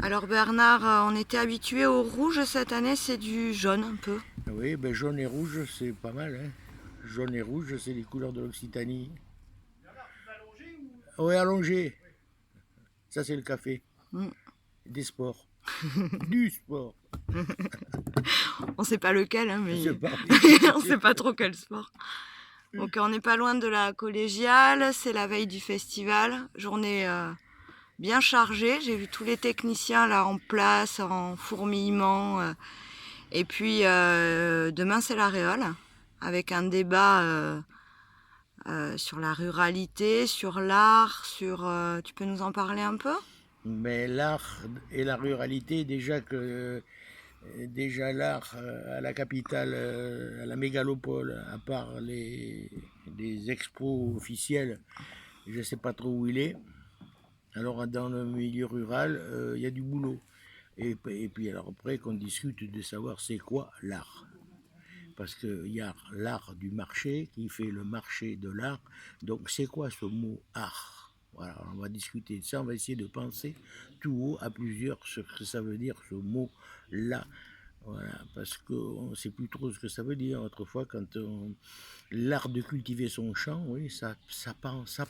Alors Bernard, on était habitué au rouge cette année, c'est du jaune un peu. Oui, ben jaune et rouge, c'est pas mal, hein. Jaune et rouge, c'est les couleurs de l'Occitanie. Oui, allongé. Ça, c'est le café. Mm. Des sports. Du sport. On sait pas lequel, hein, C'est mais parti. on sait pas trop quel sport. Donc on n'est pas loin de la collégiale, c'est la veille du festival, journée bien chargée. J'ai vu tous les techniciens là en place, en fourmillement. Et puis demain c'est la Réole, avec un débat sur la ruralité, sur l'art, sur. Tu peux nous en parler un peu? Mais l'art et la ruralité, déjà l'art à la capitale, à la mégalopole, à part les expos officiels, je ne sais pas trop où il est. Alors dans le milieu rural, il y a du boulot. Et puis alors après qu'on discute de savoir c'est quoi l'art. Parce qu'il y a l'art du marché qui fait le marché de l'art. Donc c'est quoi ce mot art? Voilà, on va discuter de ça, on va essayer de penser tout haut à plusieurs ce que ça veut dire ce mot-là. Voilà, parce qu'on ne sait plus trop ce que ça veut dire. Autrefois, l'art de cultiver son champ, oui, ça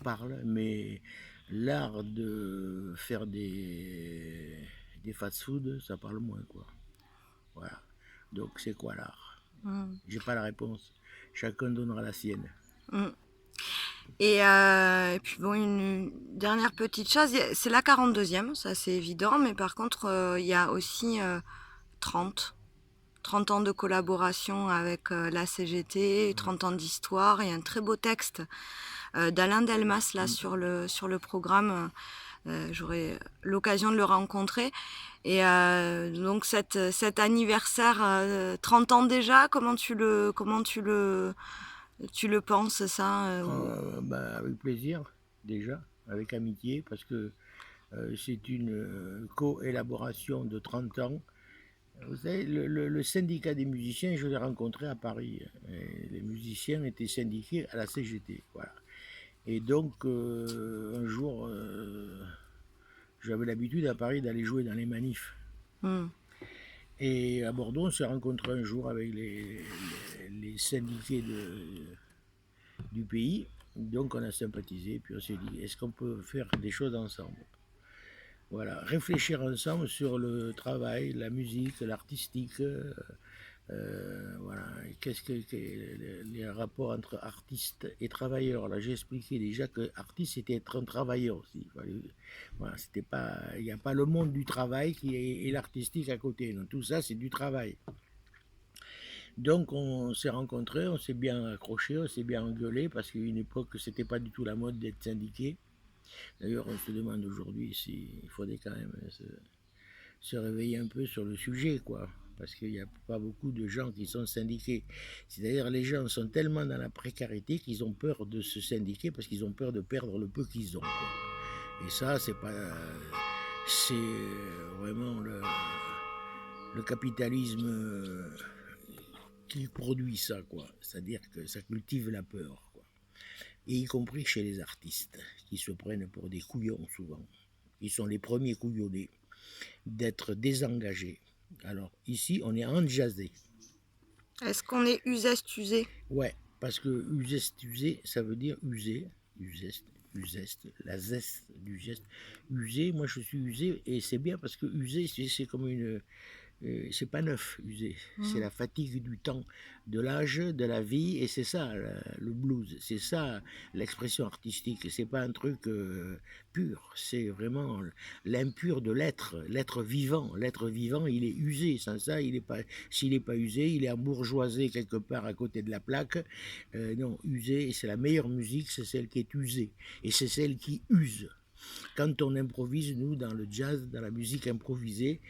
parle, mais l'art de faire des fast-food, ça parle moins, quoi. Voilà. Donc, c'est quoi l'art? Mm. J'ai pas la réponse. Chacun donnera la sienne. Mm. Et puis bon, une dernière petite chose, c'est la 42e, ça c'est évident, mais par contre, il y a aussi 30. 30 ans de collaboration avec la CGT, 30 ans d'histoire, et un très beau texte d'Alain Delmas là sur le programme. J'aurai l'occasion de le rencontrer. Et donc cet anniversaire, 30 ans déjà, tu le penses ça Bah, avec plaisir, déjà, avec amitié, parce que c'est une co-élaboration de 30 ans. Vous savez, le syndicat des musiciens, je l'ai rencontré à Paris. Et les musiciens étaient syndiqués à la CGT. Voilà. Et donc, un jour, j'avais l'habitude à Paris d'aller jouer dans les manifs. Hmm. Et à Bordeaux, on s'est rencontré un jour avec les syndiqués du pays. Donc, on a sympathisé, puis on s'est dit, est-ce qu'on peut faire des choses ensemble? Voilà, réfléchir ensemble sur le travail, la musique, l'artistique. Voilà, qu'est-ce que les rapports entre artistes et travailleurs. Là, j'ai expliqué déjà que artiste c'était être un travailleur aussi. Voilà, c'était pas, il n'y a pas le monde du travail qui est et l'artistique à côté. Donc tout ça, c'est du travail. Donc on s'est rencontrés, on s'est bien accrochés, on s'est bien engueulés parce qu'à une époque, c'était pas du tout la mode d'être syndiqué. D'ailleurs, on se demande aujourd'hui s'il faudrait quand même se réveiller un peu sur le sujet, quoi. Parce qu'il n'y a pas beaucoup de gens qui sont syndiqués. C'est-à-dire les gens sont tellement dans la précarité qu'ils ont peur de se syndiquer parce qu'ils ont peur de perdre le peu qu'ils ont, quoi. Et ça, c'est pas... C'est vraiment le capitalisme qui produit ça, quoi. C'est-à-dire que ça cultive la peur, quoi. Et y compris chez les artistes, qui se prennent pour des couillons souvent. Ils sont les premiers couillonnés d'être désengagés. Alors ici, on est enjazé. Est-ce qu'on est usé? Ouais, parce que usé, ça veut dire usé, useste, useste, la zeste du geste. Usé, moi je suis usé, et c'est bien parce que usé, c'est comme une, c'est pas neuf, usé. C'est la fatigue du temps, de l'âge, de la vie, et c'est ça le blues. C'est ça l'expression artistique. C'est pas un truc pur. C'est vraiment l'impur de l'être, l'être vivant. L'être vivant, il est usé. Sans ça, il est pas. S'il n'est pas usé, il est embourgeoisé quelque part à côté de la plaque. Non, usé, c'est la meilleure musique, c'est celle qui est usée, et c'est celle qui use. Quand on improvise, nous, dans le jazz, dans la musique improvisée,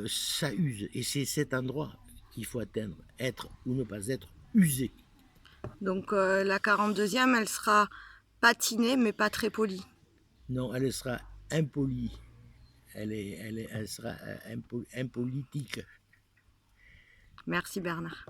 ça use. Et c'est cet endroit qu'il faut atteindre, être ou ne pas être usé. Donc la 42e, elle sera patinée mais pas très polie. Non, elle sera impolie. Elle sera impolitique. Merci Bernard.